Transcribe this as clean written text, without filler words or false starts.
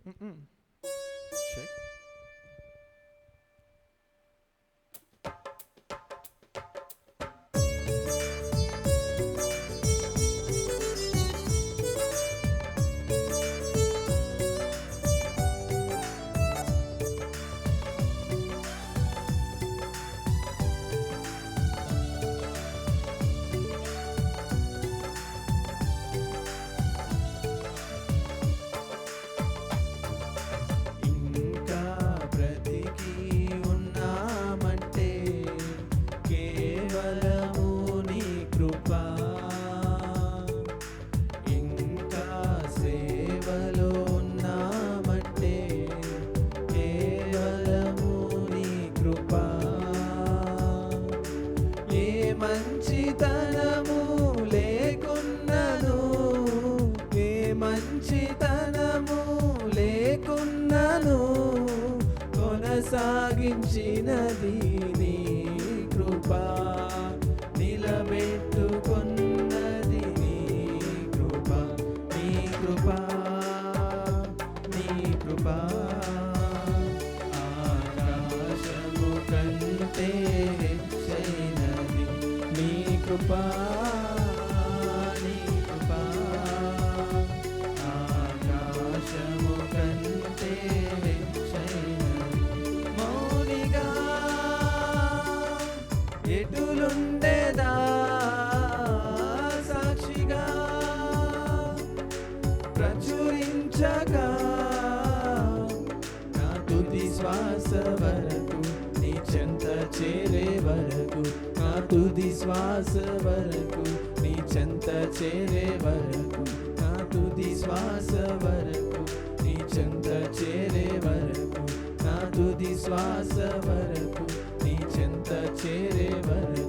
Check. ఇంకా బ్రతికి ఉన్నామంటే కేవలము నీ కృపా. ఇంకా సేవలో ఉన్నామంటే కేవలము నీ కృపా. ఏ మంచితనము లేకున్నను, ఏ మంచితనము లేకున్నను, కొనసాగించినది నీ కృపా. నిలబెట్టుకున్నది నీ కృపా, నీ కృపా, నీ కృపా. ఆకాశము కంటే హెచ్చైనది నీ కృపా, నీ కృపా. ఆకాశము కంటే హెచ్చైనది. మౌనిగా ఎటులుండేదా, సాక్షిగా ప్రచురించగా, నా తుది శ్వాస వరకు నీ చెంత చేరే వరకు, నా తుది శ్వాస వరకు నీ చెంత చేరే వరకు, నా తుది శ్వాస వరకు నీ చెంత చేరే వరకు, నా తుది శ్వాస వరకు నీ చెంత చేరే వరకు.